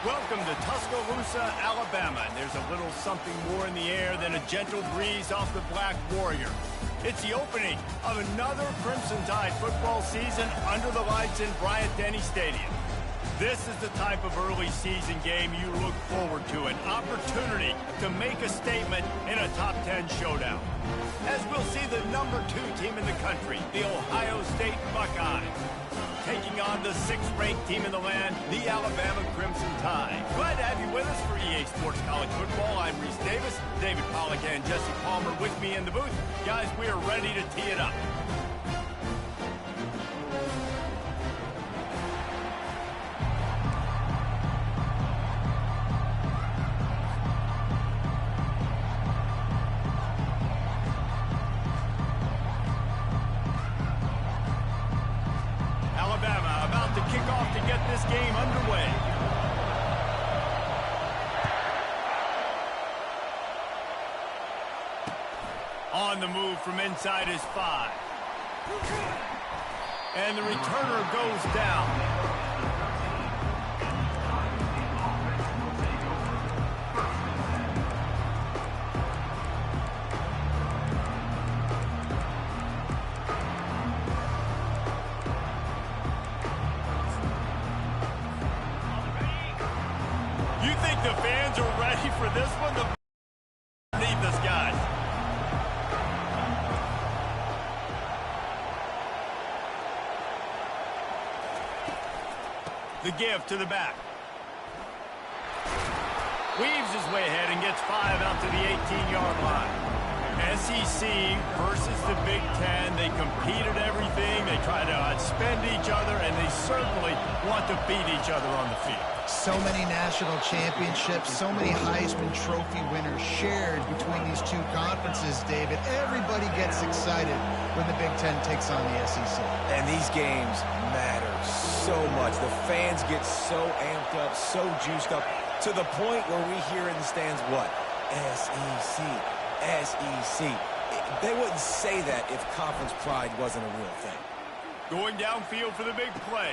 Welcome to Tuscaloosa, Alabama, and there's a little something more in the air than a gentle breeze off the Black Warrior. It's the opening of another Crimson Tide football season under the lights in Bryant-Denny Stadium. This is the type of early season game you look forward to, an opportunity to make a statement in a top 10 showdown. As we'll see the number 2 team in the country, the Ohio State Buckeyes, taking on the 6th-ranked team in the land, the Alabama Crimson Tide. Glad to have you with us for EA Sports College Football. I'm Reese Davis, David Pollack and Jesse Palmer with me in the booth. Guys, we are ready to tee it up. Game underway. On the move from inside his 5. And the returner goes down. The fans are ready for this one. Need this, guys. The give to the back. Weaves his way ahead and gets 5 out to the 18-yard line. SEC versus the Big Ten. They compete at everything. They try to outspend each other, and they certainly want to beat each other on the field. So many national championships, so many Heisman Trophy winners shared between these two conferences, David. Everybody gets excited when the Big Ten takes on the SEC. And these games matter so much. The fans get so amped up, so juiced up, to the point where we hear in the stands, what? SEC, SEC. They wouldn't say that if conference pride wasn't a real thing. Going downfield for the big play.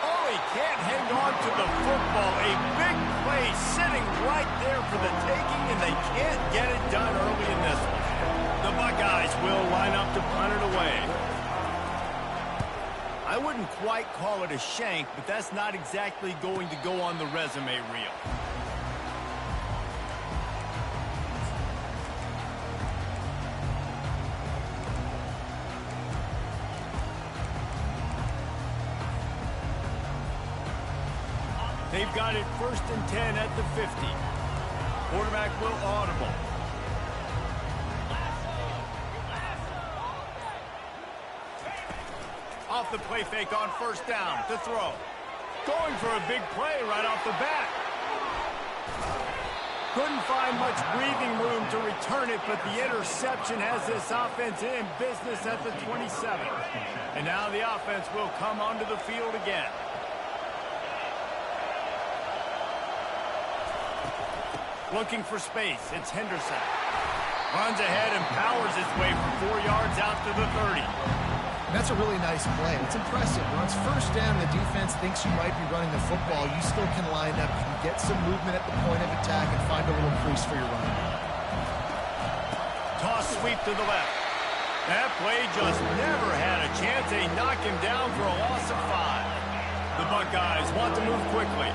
Oh, he can't hang on to the football. A big play sitting right there for the taking, and they can't get it done early in this one. The Buckeyes will line up to punt it away. I wouldn't quite call it a shank, but that's not exactly going to go on the resume reel. They've got it 1st and 10 at the 50. Quarterback will audible. Off the play fake on 1st down to throw. Going for a big play right off the bat. Couldn't find much breathing room to return it, but the interception has this offense in business at the 27. And now the offense will come onto the field again. Looking for space, it's Henderson. Runs ahead and powers his way from 4 yards out to the 30. That's a really nice play. It's impressive. When it's 1st down, the defense thinks you might be running the football. You still can line up. You can get some movement at the point of attack and find a little crease for your running back. Toss sweep to the left. That play just never had a chance. They knock him down for a loss of 5. The Buckeyes want to move quickly.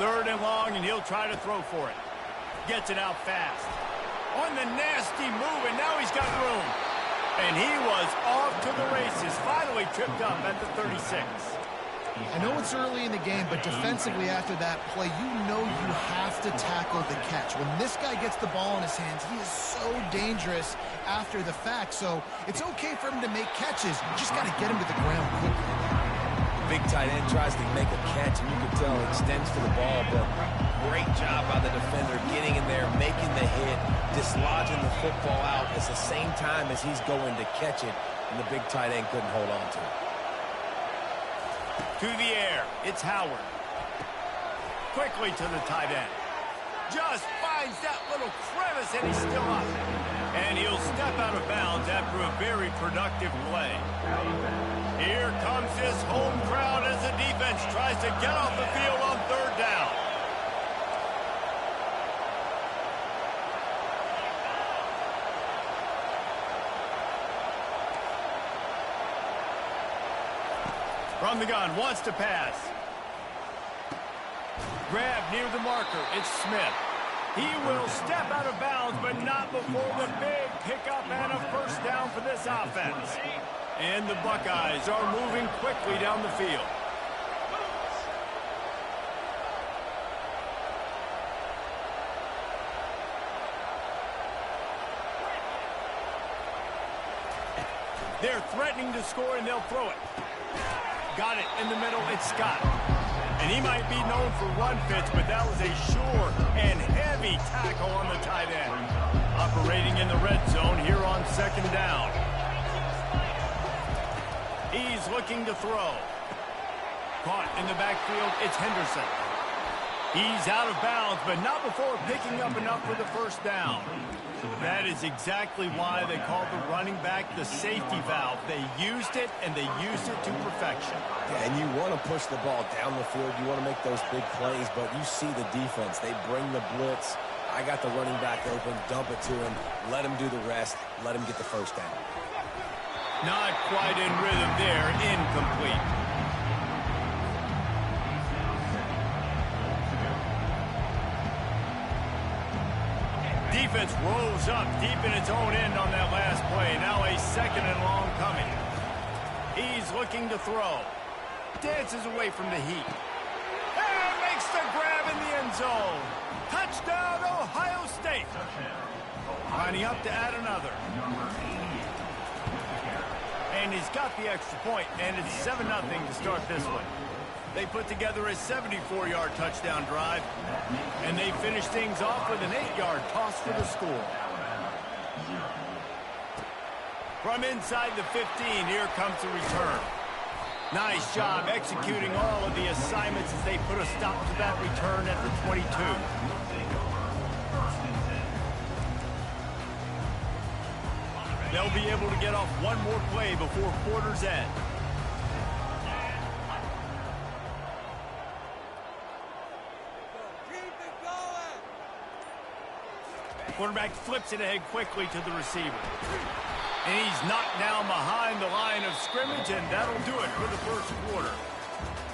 Third and long, and he'll try to throw for it. Gets it out fast. On the nasty move, and now he's got room. And he was off to the races. Finally tripped up at the 36. I know it's early in the game, but defensively after that play, you know you have to tackle the catch. When this guy gets the ball in his hands, he is so dangerous after the fact. So it's okay for him to make catches. You just got to get him to the ground quickly. Big tight end tries to make a catch, and you can tell it extends to the ball, but great job by the defender getting in there, making the hit, dislodging the football out at the same time as he's going to catch it, and the big tight end couldn't hold on to it. To the air, it's Howard. Quickly to the tight end. Just finds that little crevice, and he's still up. And he'll step out of bounds after a very productive play. Here comes this home crowd as the defense tries to get off the field on third down. From the gun, wants to pass. Grab near the marker. It's Smith. He will step out of bounds, but not before the big pickup and a first down for this offense. And the Buckeyes are moving quickly down the field. They're threatening to score, and they'll throw it. Got it in the middle. It's Scott. And he might be known for run fits, but that was a sure and heavy tackle on the tight end. Operating in the red zone here on second down. He's looking to throw. Caught in the backfield, it's Henderson. He's out of bounds, but not before picking up enough for the first down. That is exactly why they called the running back the safety valve. They used it, and they used it to perfection. Yeah, and you want to push the ball down the field. You want to make those big plays, but you see the defense. They bring the blitz. I got the running back open. Dump it to him. Let him do the rest. Let him get the first down. Not quite in rhythm there. Incomplete. Defense rolls up deep in its own end on that last play. Now a second and long coming. He's looking to throw. Dances away from the heat. And makes the grab in the end zone. Touchdown, Ohio State. Lining up to add another. And he's got the extra point, and it's 7-0 to start this one. They put together a 74-yard touchdown drive, and they finish things off with an 8-yard toss for the score. From inside the 15, here comes the return. Nice job executing all of the assignments as they put a stop to that return at the 22. They'll be able to get off one more play before quarter's end. Quarterback flips it ahead quickly to the receiver. And he's knocked down behind the line of scrimmage, and that'll do it for the first quarter.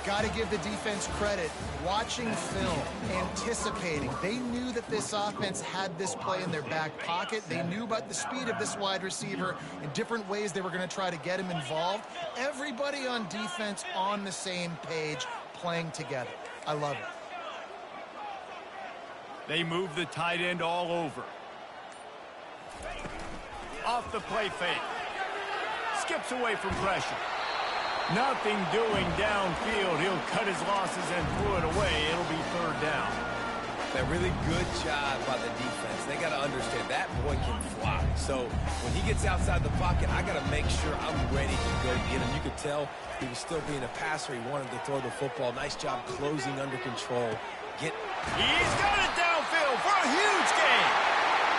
Got to give the defense credit. Watching film, anticipating. They knew that this offense had this play in their back pocket. They knew about the speed of this wide receiver and different ways they were going to try to get him involved. Everybody on defense on the same page, playing together. I love it. They move the tight end all over. Off the play fake. Skips away from pressure. Nothing doing downfield. He'll cut his losses and throw it away. It'll be third down. A really good job by the defense. They got to understand that boy can fly. So when he gets outside the pocket, I got to make sure I'm ready to go get him. You could tell he was still being a passer. He wanted to throw the football. Nice job closing under control. He's got it downfield for a huge gain.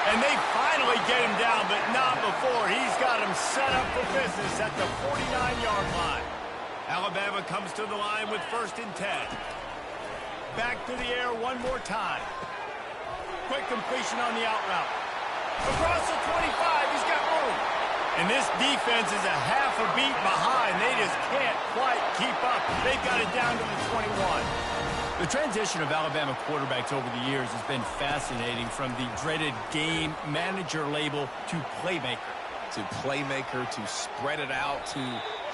And they finally get him down, but not before. He's got him set up for business at the 49-yard line. Alabama comes to the line with 1st and 10. Back to the air one more time. Quick completion on the out route. Across the 25, he's got room. And this defense is a half a beat behind. They just can't quite keep up. They've got it down to the 21. The transition of Alabama quarterbacks over the years has been fascinating, from the dreaded game manager label to playmaker. To playmaker, to spread it out, to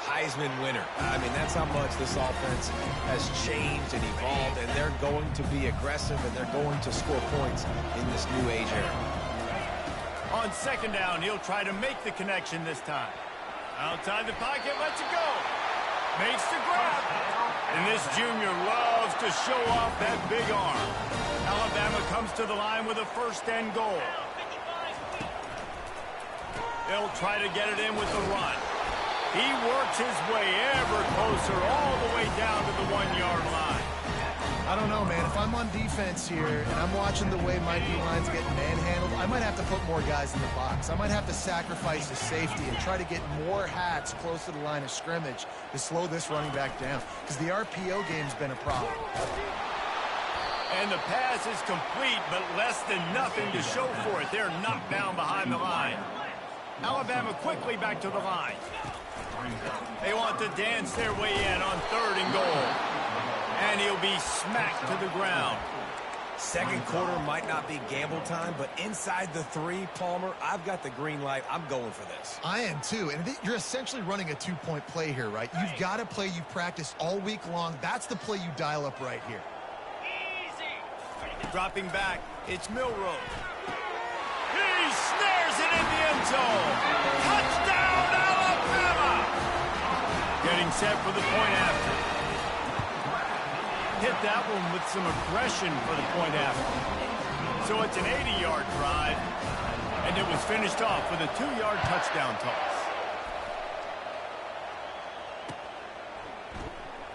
Heisman winner. I mean, that's how much this offense has changed and evolved, and they're going to be aggressive, and they're going to score points in this new age era. On second down, he'll try to make the connection this time. Outside the pocket, lets it go. Makes the grab. And this junior loves to show off that big arm. Alabama comes to the line with a 1st and goal. They'll try to get it in with the run. He works his way ever closer all the way down to the 1-yard line. I don't know, man. If I'm on defense here and I'm watching the way my D-line's getting manhandled, I might have to put more guys in the box. I might have to sacrifice the safety and try to get more hats close to the line of scrimmage to slow this running back down, because the RPO game's been a problem. And the pass is complete, but less than nothing to show for it. They're knocked down behind the line. Alabama quickly back to the line. They want to dance their way in on 3rd and goal. And he'll be smacked to the ground. Second quarter might not be gamble time, but inside the 3, Palmer, I've got the green light. I'm going for this. I am too, and you're essentially running a 2-point play here, right? You've got a play you've practiced all week long. That's the play you dial up right here. Dropping back, it's Milroe. He snares it in the end zone. Touchdown, Alabama! Getting set for the point after. Hit that one with some aggression for the point after. So it's an 80-yard drive, and it was finished off with a 2-yard touchdown toss.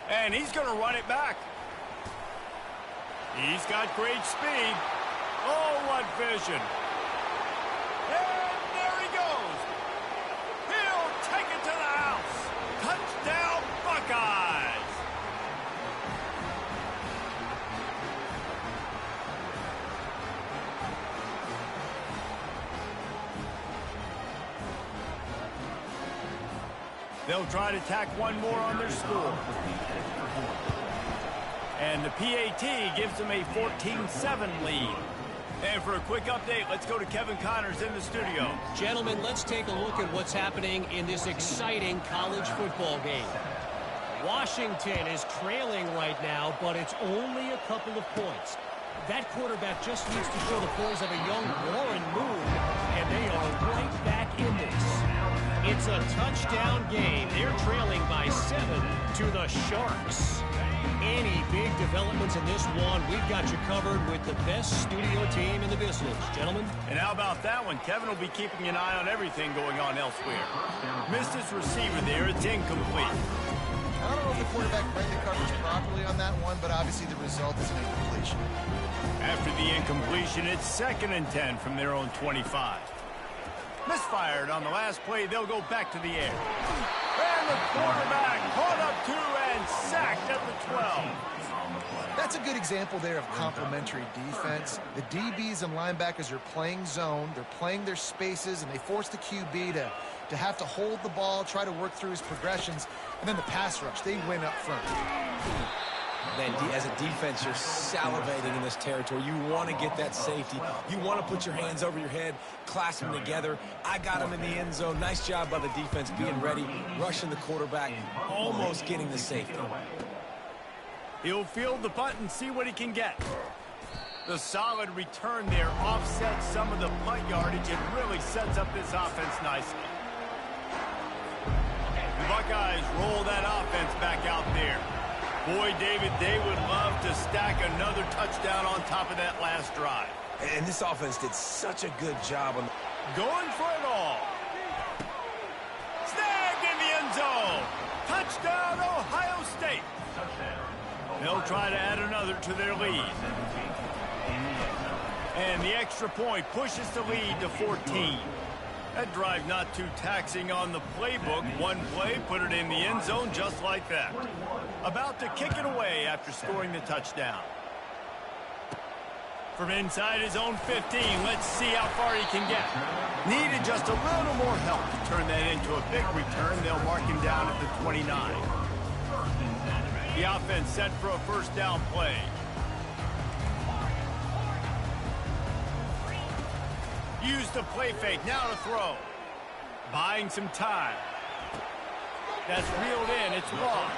And he's going to run it back. He's got great speed. Oh, what vision. And there he goes. He'll take it to the house. Touchdown, Buckeyes. They'll try to tack one more on their score. And the PAT gives them a 14-7 lead. And for a quick update, let's go to Kevin Connors in the studio. Gentlemen, let's take a look at what's happening in this exciting college football game. Washington is trailing right now, but it's only a couple of points. That quarterback just needs to show the poise of a young Warren Moon, and they are right back in this. It's a touchdown game. They're trailing by 7 to the Sharks. Any big developments in this one, we've got you covered with the best studio team in the business. Gentlemen? And how about that one? Kevin will be keeping an eye on everything going on elsewhere. Missed his receiver there. It's incomplete. I don't know if the quarterback read the coverage properly on that one, but obviously the result is an incompletion. After the incompletion, it's 2nd and 10 from their own 25. Misfired on the last play. They'll go back to the air. And the quarterback caught up to and sacked at the 12. That's a good example there of complementary defense. The DBs and linebackers are playing zone. They're playing their spaces, and they force the QB to have to hold the ball, try to work through his progressions. And then the pass rush, they win up front. Man, as a defense, you're salivating in this territory. You want to get that safety. You want to put your hands over your head, clasp them together. I got him in the end zone. Nice job by the defense being ready, rushing the quarterback, almost getting the safety. He'll field the punt and see what he can get. The solid return there offsets some of the punt yardage and really sets up this offense nicely. The Buckeyes roll that offense back out there. Boy, David, they would love to stack another touchdown on top of that last drive. And this offense did such a good job on going for it all. Snagged in the end zone. Touchdown, Ohio State. They'll try to add another to their lead. And the extra point pushes the lead to 14. That drive not too taxing on the playbook. One play, put it in the end zone just like that. About to kick it away after scoring the touchdown. From inside his own 15, let's see how far he can get. Needed just a little more help to turn that into a big return. They'll mark him down at the 29. The offense set for a first down play. Use the play fake, now to throw. Buying some time. That's reeled in, it's long.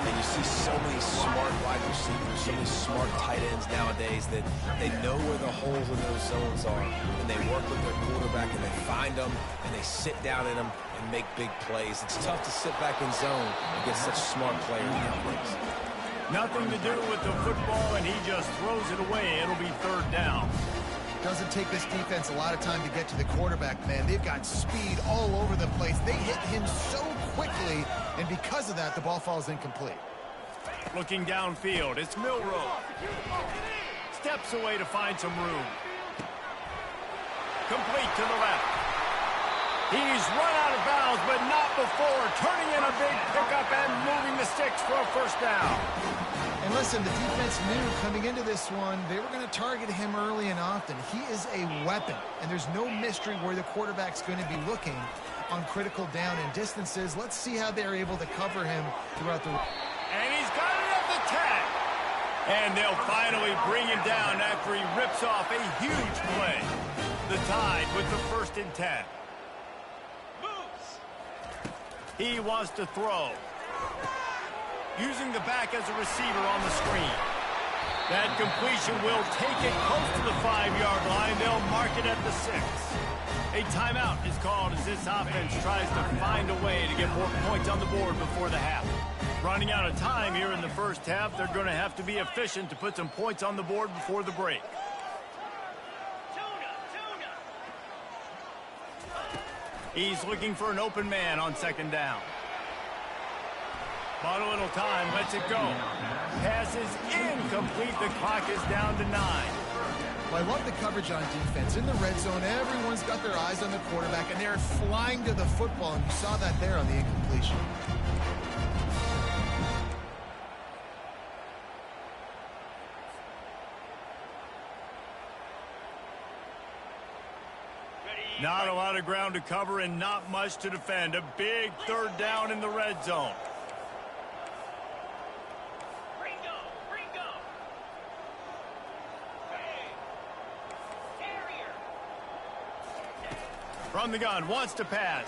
And you see so many smart wide receivers, so many smart tight ends nowadays that they know where the holes in those zones are. And they work with their quarterback and they find them and they sit down in them and make big plays. It's tough to sit back in zone against such smart players nowadays. Nothing to do with the football and he just throws it away. It'll be third down. Doesn't take this defense a lot of time to get to the quarterback, man. They've got speed all over the place. They hit him so quickly, and because of that, the ball falls incomplete. Looking downfield, it's Milroe. Steps away to find some room. Complete to the left. He's run out of bounds, but not before turning in a big pickup and moving the sticks for a first down. And listen, the defense knew coming into this one, they were going to target him early and often. He is a weapon, and there's no mystery where the quarterback's going to be looking on critical down and distances. Let's see how they're able to cover him throughout the... And he's got it at the 10. And they'll finally bring him down after he rips off a huge play. The Tide with the 1st and 10. He wants to throw. Using the back as a receiver on the screen. That completion will take it close to the 5-yard line. They'll mark it at the 6. A timeout is called as this offense tries to find a way to get more points on the board before the half. Running out of time here in the first half, they're going to have to be efficient to put some points on the board before the break. He's looking for an open man on 2nd down. Bought a little time, lets it go. Pass is incomplete. The clock is down to 9. Well, I love the coverage on defense. In the red zone, everyone's got their eyes on the quarterback, and they're flying to the football, and you saw that there on the incompletion. Not a lot of ground to cover and not much to defend. A big 3rd down in the red zone. From the gun, wants to pass.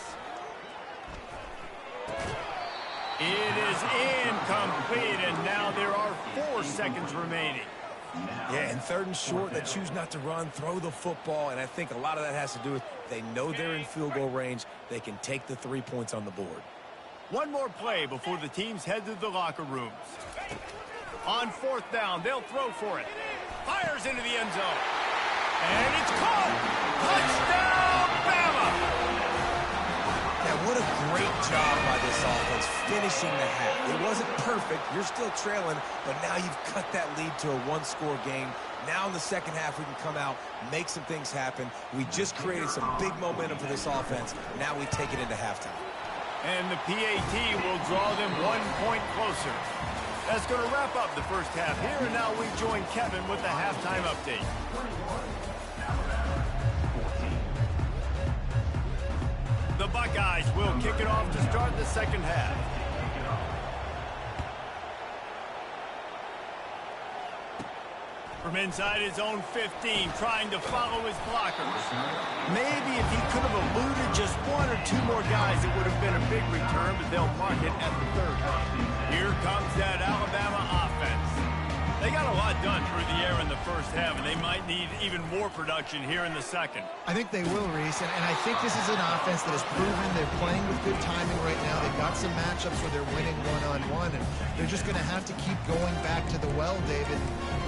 It is incomplete, and now there are 4 seconds remaining. Yeah, and 3rd and short, they choose not to run, throw the football, and I think a lot of that has to do with they know they're in field goal range. They can take the 3 points on the board. One more play before the teams head to the locker rooms. On 4th down, they'll throw for it. Fires into the end zone. And it's caught! Touchdown, Bama! Yeah, what a great job by this offense finishing the half. It wasn't perfect. You're still trailing, but now you've cut that lead to a 1-score game. Now in the second half, we can come out, make some things happen. We just created some big momentum for this offense. Now we take it into halftime. And the PAT will draw them 1 point closer. That's going to wrap up the first half here, and now we join Kevin with the halftime update. The Buckeyes will kick it off to start the second half. From inside his own 15, trying to follow his blockers. Maybe if he could have eluded just 1 or 2 more guys, it would have been a big return, but they'll mark it at the 3rd. Here comes that Alabama offense. They got a lot done through the air in the first half, and they might need even more production here in the second. I think they will, Reese, and I think this is an offense that has proven they're playing with good timing right now. They've got some matchups where they're winning one-on-one, and they're just going to have to keep going back to the well, David,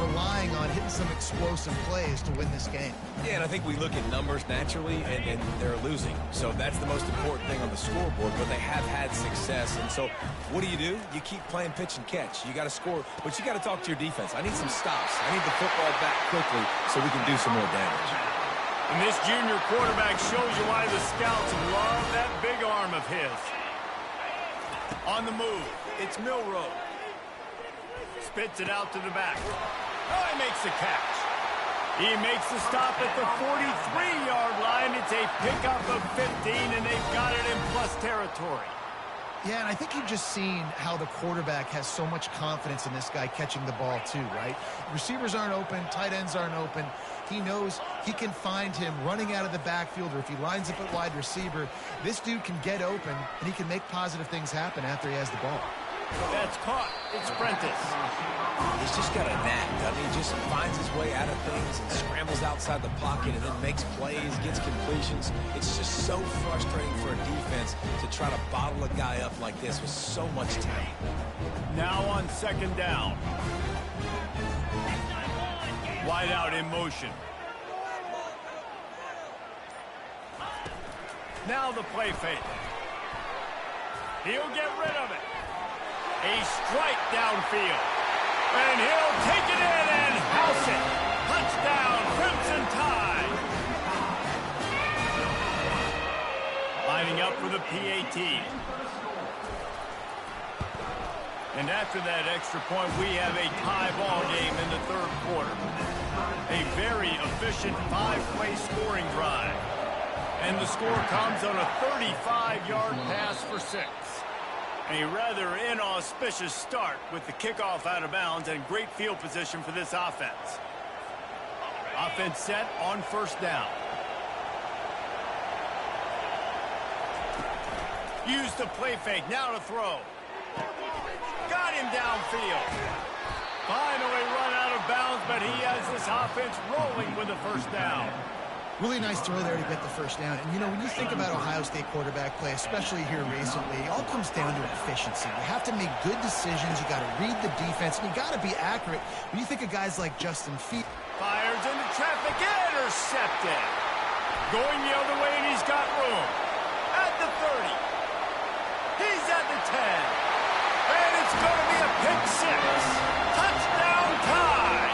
relying on hitting some explosive plays to win this game. Yeah, and I think we look at numbers naturally, and they're losing. So that's the most important thing on the scoreboard, but they have had success. And so what do? You keep playing pitch and catch. You got to score, but you got to talk to your defense. I need some stops. I need the football back quickly so we can do some more damage. And this junior quarterback shows you why the scouts love that big arm of his. On the move, it's Milroe. Spits it out to the back. Oh, he makes the catch. He makes the stop at the 43-yard line. It's a pickup of 15, and they've got it in plus territory. Yeah, and I think you've just seen how the quarterback has so much confidence in this guy catching the ball too, right? Receivers aren't open, tight ends aren't open. He knows he can find him running out of the backfield, or if he lines up at wide receiver, this dude can get open, and he can make positive things happen after he has the ball. That's caught. It's Prentice. He's just got a knack, doesn't he? Just finds his way out of things and scrambles outside the pocket and then makes plays, gets completions. It's just so frustrating for a defense to try to bottle a guy up like this with so much talent. Now on 2nd down. Wide out in motion. Now the play fake. He'll get rid of it. A strike downfield. up for the PAT. And after that extra point, we have a tie ball game in the third quarter. A very efficient 5-play scoring drive. And the score comes on a 35-yard pass for 6. A rather inauspicious start with the kickoff out of bounds and great field position for this offense. Offense set on first down. Use the play fake, now to throw. Got him downfield. Finally run out of bounds, but he has this offense rolling with a first down. Really nice throw there to get the first down. And, you know, when you think about Ohio State quarterback play, especially here recently, it all comes down to efficiency. You have to make good decisions. You got to read the defense, and you got to be accurate. When you think of guys like Justin Fields. Fires into traffic, intercepted. Going the other way, and he's got room. At the 30. He's at the 10. And it's going to be a pick 6. Touchdown tie.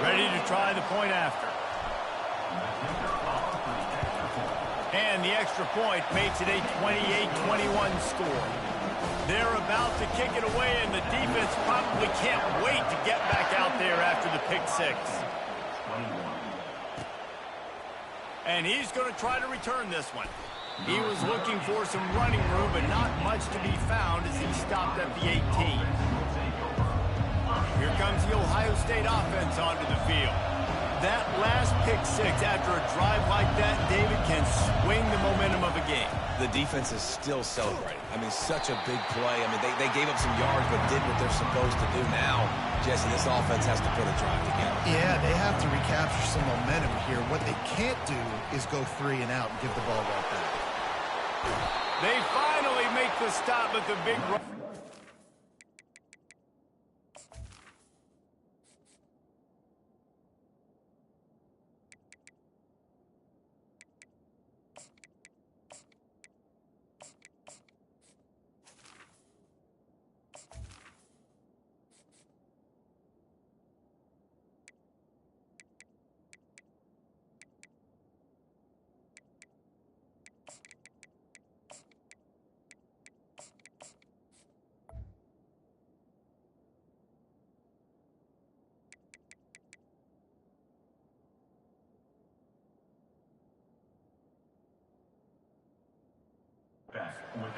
Ready to try the point after. And the extra point makes it a 28-21 score. They're about to kick it away, and the defense probably can't wait to get back out there after the pick 6. And he's going to try to return this one. He was looking for some running room, but not much to be found as he stopped at the 18. Here comes the Ohio State offense onto the field. That last pick 6 after a drive like that, David, can swing the momentum of a game. The defense is still celebrating. I mean, such a big play. I mean, they gave up some yards, but did what they're supposed to do. Now, Jesse, this offense has to put a drive together. Yeah, they have to recapture some momentum here. What they can't do is go 3 and out and give the ball right back. They finally make the stop at the big run.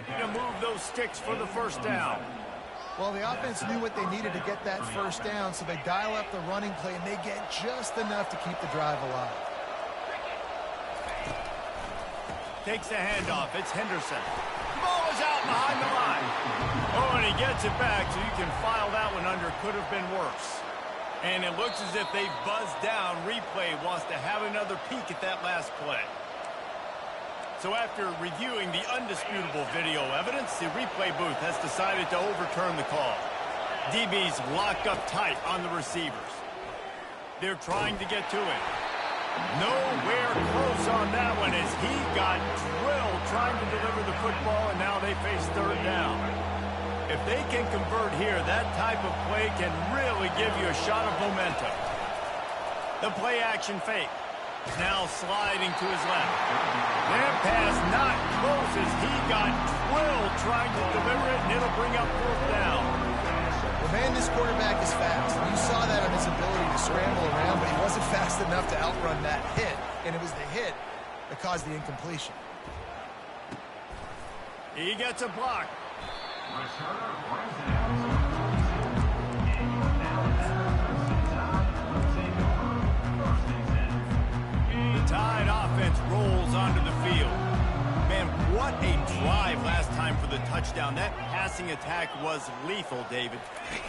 To move those sticks for the first down. Well, the offense knew what they needed to get that first down, so they dial up the running play, and they get just enough to keep the drive alive. Takes the handoff. It's Henderson. The ball is out behind the line. Oh, and he gets it back, so you can file that one under. Could have been worse. And it looks as if they buzzed down. Replay wants to have another peek at that last play. So after reviewing the undisputable video evidence, the replay booth has decided to overturn the call. DB's locked up tight on the receivers. They're trying to get to it. Nowhere close on that one as he got drilled trying to deliver the football, and now they face third down. If they can convert here, that type of play can really give you a shot of momentum. The play action fake. Now sliding to his left. That pass not close as he got drilled trying to deliver it, and it'll bring up fourth down. Well, man, this quarterback is fast. You saw that on his ability to scramble around, but he wasn't fast enough to outrun that hit, and it was the hit that caused the incompletion. He gets a block. Tide offense rolls onto the field. Man, what a drive last time for the touchdown. That passing attack was lethal, David.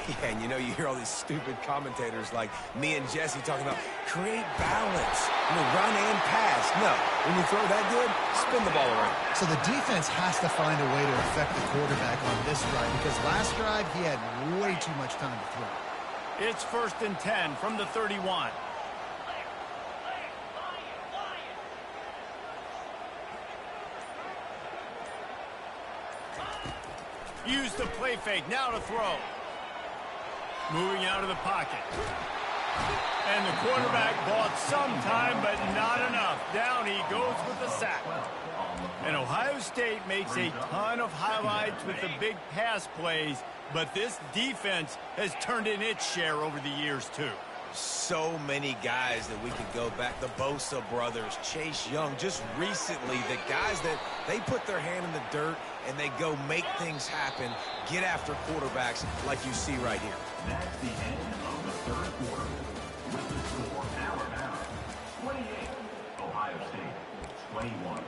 Yeah, and you know, you hear all these stupid commentators like me and Jesse talking about create balance. You know, run and pass. No, when you throw that good, spin the ball around. So the defense has to find a way to affect the quarterback on this drive because last drive he had way too much time to throw. It's 1st and 10 from the 31. Use the play fake, now to throw. Moving out of the pocket. And the quarterback bought some time, but not enough. Down he goes with the sack. And Ohio State makes a ton of highlights with the big pass plays, but this defense has turned in its share over the years, too. So many guys that we could go back. The Bosa brothers, Chase Young, just recently, the guys that they put their hand in the dirt and they go make things happen, get after quarterbacks like you see right here. That's the end of the third quarter. With the score, Alabama 28, Ohio State 21.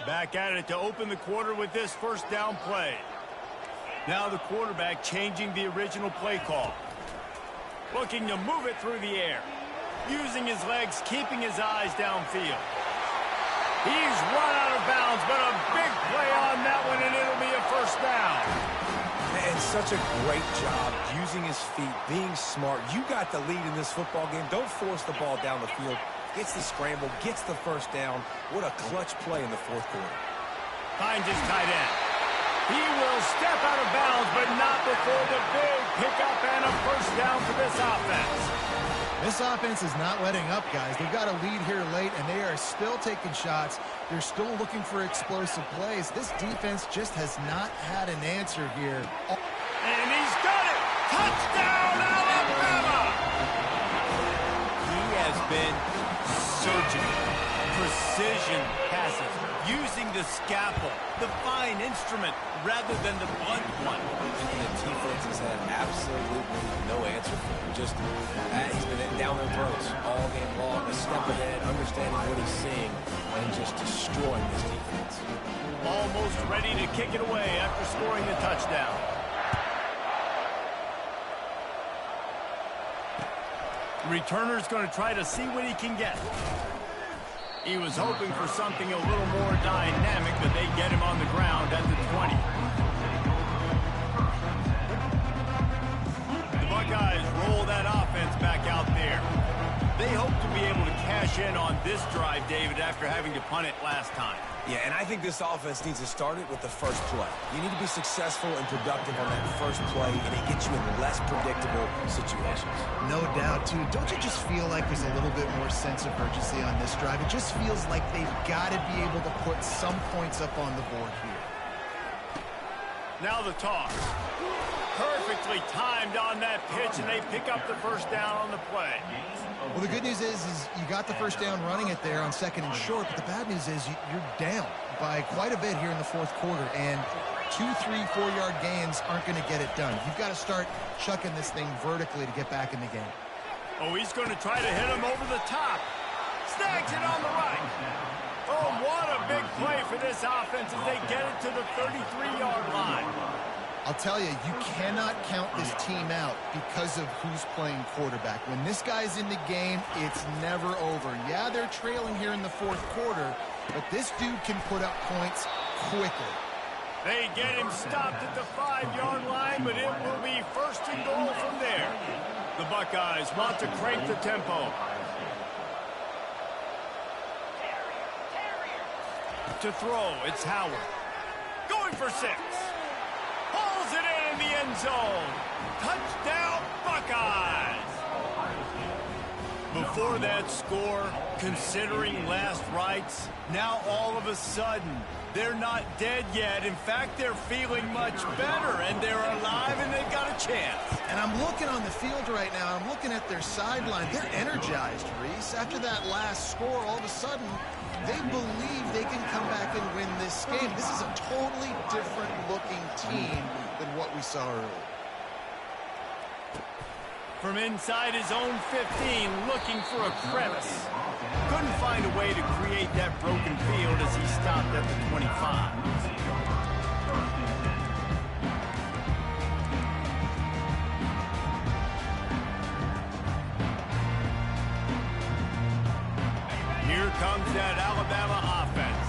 Back at it to open the quarter with this first down play. Now the quarterback changing the original play call. Looking to move it through the air. Using his legs, keeping his eyes downfield. He's run out of bounds, but a big play on that one, and it'll be a first down. And such a great job using his feet, being smart. You got the lead in this football game. Don't force the ball down the field. Gets the scramble, gets the first down. What a clutch play in the fourth quarter. Finds his tight end. He will step out of bounds, but not before the big pickup and a first down for this offense. This offense is not letting up, guys. They've got a lead here late, and they are still taking shots. They're still looking for explosive plays. This defense just has not had an answer here. And he's got it! Touchdown, Alabama! He has been surgical. Precision passes. Using the scalpel, the fine instrument, rather than the blunt one. And the defense has had absolutely no answer for him. Just, he's been down their throats all game long, a step ahead, understanding what he's seeing, and just destroying this defense. Almost ready to kick it away after scoring the touchdown. The returner's going to try to see what he can get. He was hoping for something a little more dynamic, but they get him on the ground at the 20. The Buckeyes roll that offense back out there. They hope to be able to cash in on this drive, David, after having to punt it last time. Yeah, and I think this offense needs to start it with the first play. You need to be successful and productive on that first play, and it gets you in less predictable situations. No doubt, too. Don't you just feel like there's a little bit more sense of urgency on this drive? It just feels like they've got to be able to put some points up on the board here. Now the toss. Perfectly timed on that pitch, and they pick up the first down on the play. Well, the good news is you got the first down running it there on second and short, but the bad news is you're down by quite a bit here in the fourth quarter, and 2, 3, 4-yard gains aren't going to get it done. You've got to start chucking this thing vertically to get back in the game. Oh, he's going to try to hit him over the top. Snags it on the right. Oh, what a big play for this offense as they get it to the 33-yard line. I'll tell you, you cannot count this team out because of who's playing quarterback. When this guy's in the game, it's never over. Yeah, they're trailing here in the fourth quarter, but this dude can put up points quickly. They get him stopped at the 5-yard line, but it will be first and goal from there. The Buckeyes want to crank the tempo. To throw, it's Howard. Going for 6. Pulls it in the end zone. Touchdown, Buckeyes! Before that score, considering last rites, now all of a sudden, they're not dead yet. In fact, they're feeling much better, and they're alive, and they've got a chance. And I'm looking on the field right now. I'm looking at their sideline. They're energized, Reese. After that last score, all of a sudden, they believe they can come back and win this game. This is a totally different-looking team than what we saw earlier. From inside his own 15, looking for a crevice. Couldn't find a way to create that broken field as he stopped at the 25. Here comes that Alabama offense.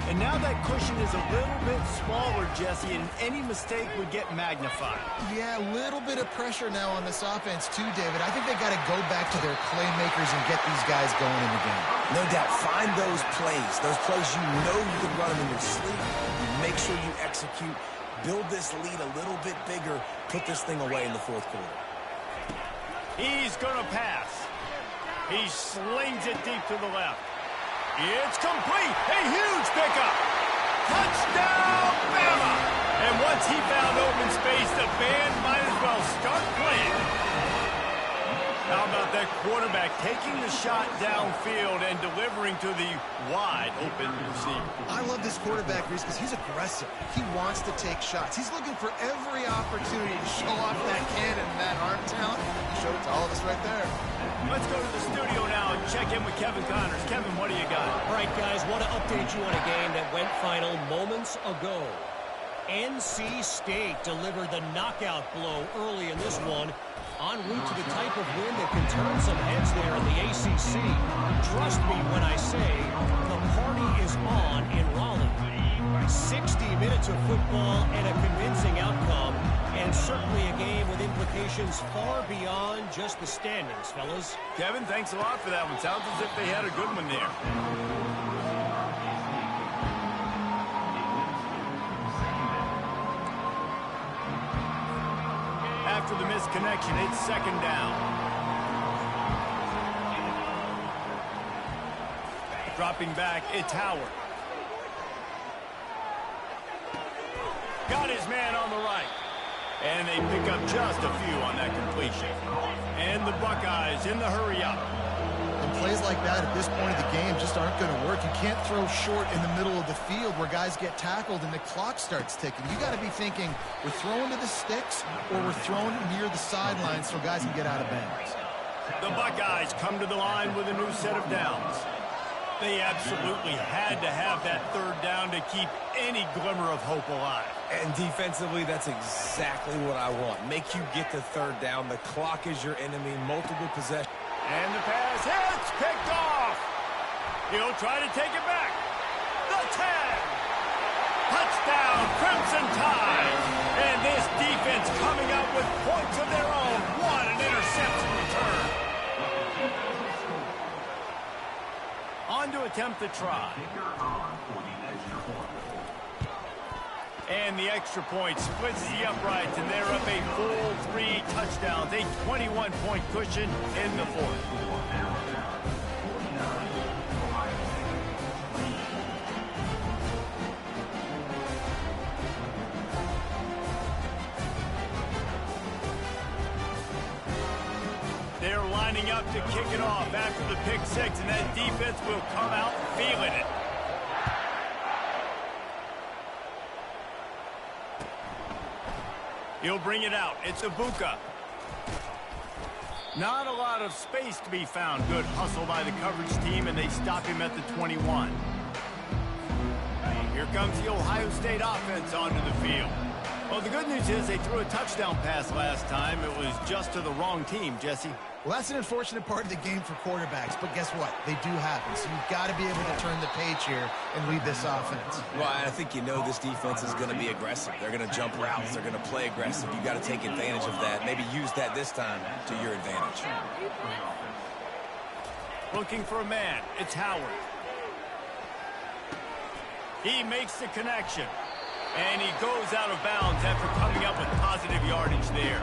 And now that cushion is a little bit smaller, Jesse, and any mistake would get magnified. Yeah, a little bit of pressure now on this offense too, David. I think they got to go back to their playmakers and get these guys going in the game. No doubt. Find those plays you know you can run them in your sleep. You make sure you execute. Build this lead a little bit bigger. Put this thing away in the fourth quarter. He's going to pass. He slings it deep to the left. It's complete. A huge pickup. Touchdown, Bama! And once he found open space, the band might as well start playing. How about that quarterback taking the shot downfield and delivering to the wide open receiver? I love this quarterback, Reese, because he's aggressive. He wants to take shots. He's looking for every opportunity to show off that cannon and that arm talent. He showed it to all of us right there. Let's go to the studio now and check in with Kevin Connors. Kevin, what do you got? All right, guys, want to update you on a game that went final moments ago. NC State delivered the knockout blow early in this one, en route to the type of win that can turn some heads there in the ACC. Trust me when I say the party is on in Raleigh. 60 minutes of football and a convincing outcome, and certainly a game with implications far beyond just the standings, fellas. Kevin, thanks a lot for that one. Sounds as if they had a good one there. After the missed connection, it's second down. Dropping back, it's Howard. Got his man on the right. And they pick up just a few on that completion. And the Buckeyes in the hurry-up. And plays like that at this point of the game just aren't going to work. You can't throw short in the middle of the field where guys get tackled and the clock starts ticking. You got to be thinking, we're throwing to the sticks or we're throwing near the sidelines so guys can get out of bounds. The Buckeyes come to the line with a new set of downs. They absolutely had to have that third down to keep any glimmer of hope alive. And defensively, that's exactly what I want. Make you get the third down. The clock is your enemy. Multiple possessions. And the pass hits, picked off. He'll try to take it back. The 10. Touchdown, Crimson Tide. And this defense coming out with points of their own. What an interception return. On to attempt the try. And the extra point splits the uprights, and they're up a full 3 touchdowns, a 21-point cushion in the fourth. They're lining up to kick it off after the pick six, and that defense will come out feeling it. He'll bring it out. It's Ibuka. Not a lot of space to be found. Good hustle by the coverage team, and they stop him at the 21. Here comes the Ohio State offense onto the field. Well, the good news is they threw a touchdown pass last time. It was just to the wrong team, Jesse. Well, that's an unfortunate part of the game for quarterbacks, but guess what? They do happen, so you've got to be able to turn the page here and lead this offense. Well, I think you know this defense is going to be aggressive. They're going to jump routes. They're going to play aggressive. You've got to take advantage of that. Maybe use that this time to your advantage. Looking for a man. It's Howard. He makes the connection. And he goes out of bounds after coming up with positive yardage there.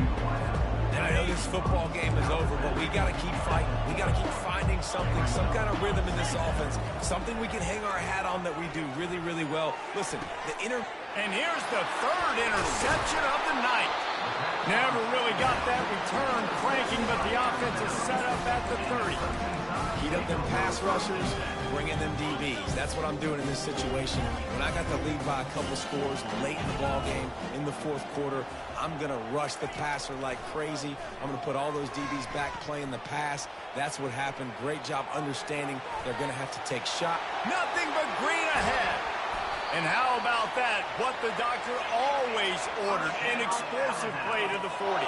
And I know this football game is over, but we got to keep fighting. We got to keep finding something, some kind of rhythm in this offense, something we can hang our hat on that we do really, really well. Listen, And here's the third interception of the night. Never really got that return cranking, but the offense is set up at the 30. Heat up them pass rushers, bring in them DBs. That's what I'm doing in this situation. When I got the lead by a couple scores late in the ball game, in the fourth quarter, I'm going to rush the passer like crazy. I'm going to put all those DBs back playing the pass. That's what happened. Great job understanding they're going to have to take shot. Nothing but green ahead. And how about that? What the doctor always ordered, an explosive play to the 40.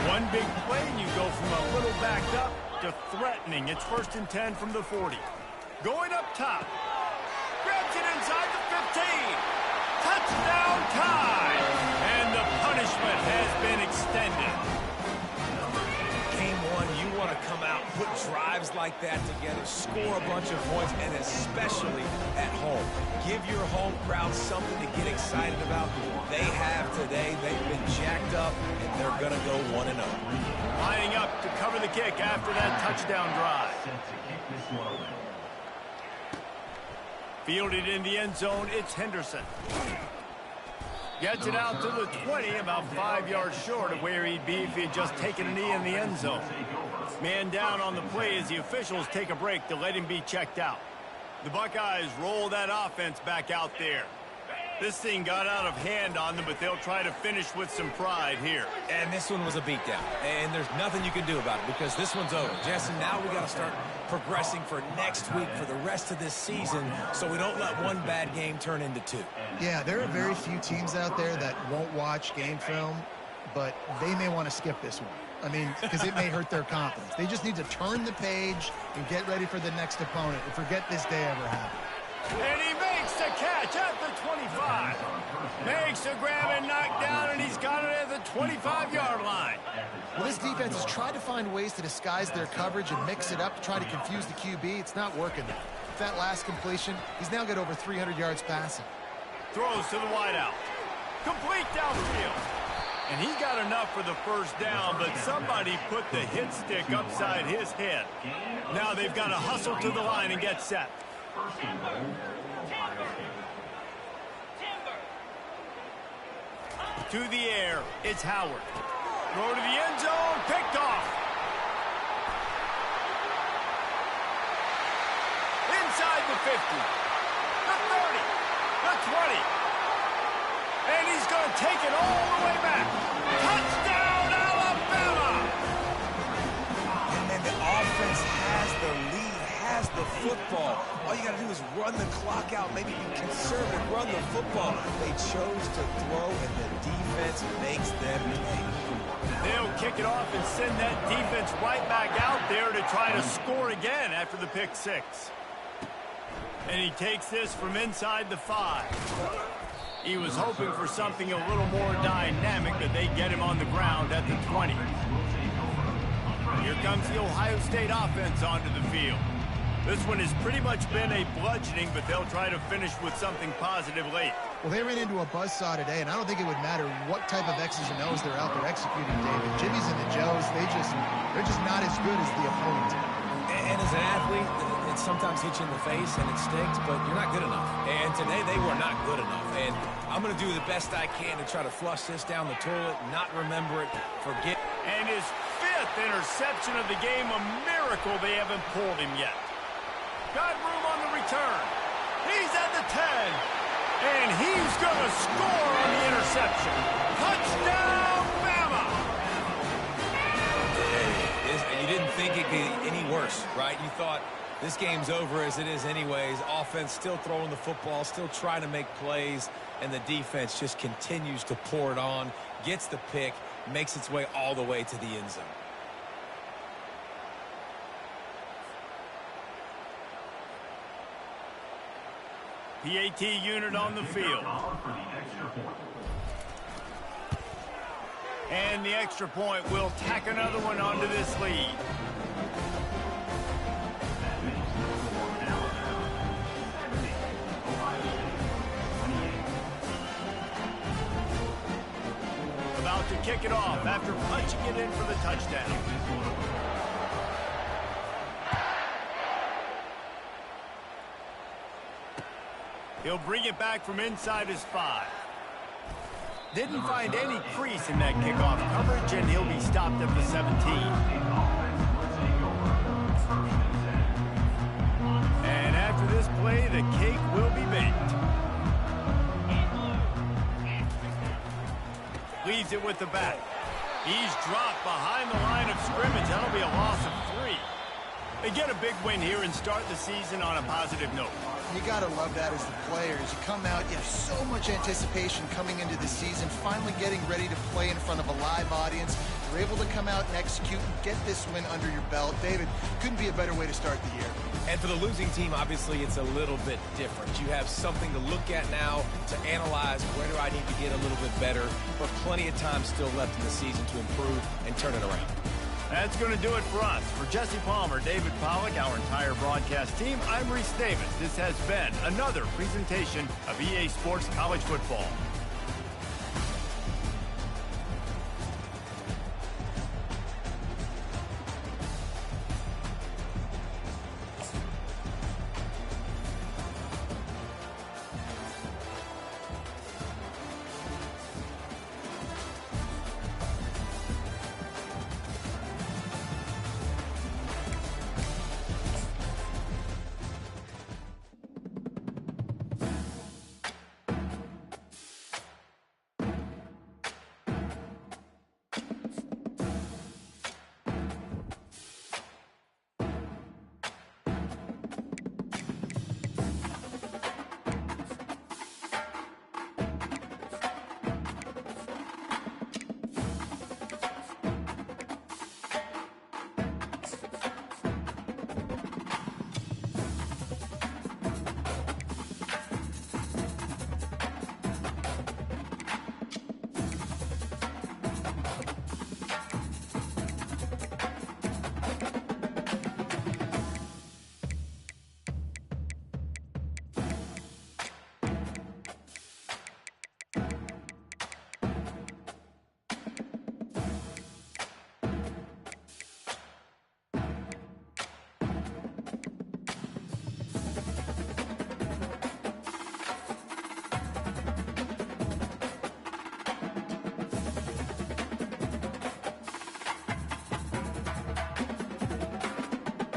One big play, and you go from a little backed up to threatening. It's 1st and 10 from the 40. Going up top. Grabs it inside the 15. Touchdown Tide. And the punishment has been extended. Game one, you want to come out put drives like that together, score a bunch of points, and especially at home. Give your home crowd something to get excited about. They have today. They've been jacked up, and they're going to go 1-0. Lining up to cover the kick after that touchdown drive. Fielded in the end zone, it's Henderson. Gets it out to the 20, about 5 yards short of where he'd be if he had just taken a knee in the end zone. Man down on the play as the officials take a break to let him be checked out. The Buckeyes roll that offense back out there. This thing got out of hand on them, but they'll try to finish with some pride here. And this one was a beatdown, and there's nothing you can do about it because this one's over. Jesse, now we got to start progressing for next week for the rest of this season so we don't let one bad game turn into two. Yeah, there are very few teams out there that won't watch game film, but they may want to skip this one. I mean, because it may hurt their confidence. They just need to turn the page and get ready for the next opponent and forget this day ever happened. And he makes the catch at the 25. Makes the grab and knock down, and he's got it at the 25-yard line. Well, this defense has tried to find ways to disguise their coverage and mix it up to try to confuse the QB. It's not working now. With that last completion, he's now got over 300 yards passing. Throws to the wideout. Complete downfield. And he got enough for the first down, but somebody put the hit stick upside his head. Now they've got to hustle to the line and get set. To the air, it's Howard. Throw to the end zone, picked off. Inside the 50, the 30, the 20. And he's going to take it all the way back. Touchdown, Alabama! And the offense has the lead, has the football. All you got to do is run the clock out, maybe be conservative, run the football. They chose to throw, and the defense makes them pay. They'll kick it off and send that defense right back out there to try to score again after the pick six. And he takes this from inside the 5. He was hoping for something a little more dynamic, but they get him on the ground at the 20. Here comes the Ohio State offense onto the field. This one has pretty much been a bludgeoning, but they'll try to finish with something positive late. Well, they ran into a buzzsaw today, and I don't think it would matter what type of X's and O's they're out there executing, David. Jimmy's and the Joes, they're just not as good as the opponent. And as an athlete, it sometimes hits you in the face and it stinks, but you're not good enough. And today they were not good enough. And I'm going to do the best I can to try to flush this down the toilet, not remember it, forget. And his 5th interception of the game, a miracle they haven't pulled him yet. Got room on the return. He's at the 10. And he's going to score on the interception. Touchdown, Bama! You didn't think it could get any worse, right? You thought this game's over as it is anyways. Offense still throwing the football, still trying to make plays, and the defense just continues to pour it on, gets the pick, makes its way all the way to the end zone. PAT unit on the field. And the extra point will tack another one onto this lead. About to kick it off after punching it in for the touchdown. He'll bring it back from inside his 5. Didn't find any crease in that kickoff coverage, and he'll be stopped at the 17. And after this play, the cake will be baked. Leaves it with the back. He's dropped behind the line of scrimmage. That'll be a loss of 3. They get a big win here and start the season on a positive note. You got to love that as the players. You come out, you have so much anticipation coming into the season, finally getting ready to play in front of a live audience. You're able to come out and execute and get this win under your belt. David, couldn't be a better way to start the year. And for the losing team, obviously, it's a little bit different. You have something to look at now to analyze where do I need to get a little bit better, but plenty of time still left in the season to improve and turn it around. That's going to do it for us. For Jesse Palmer, David Pollack, our entire broadcast team, I'm Reese Davis. This has been another presentation of EA Sports College Football.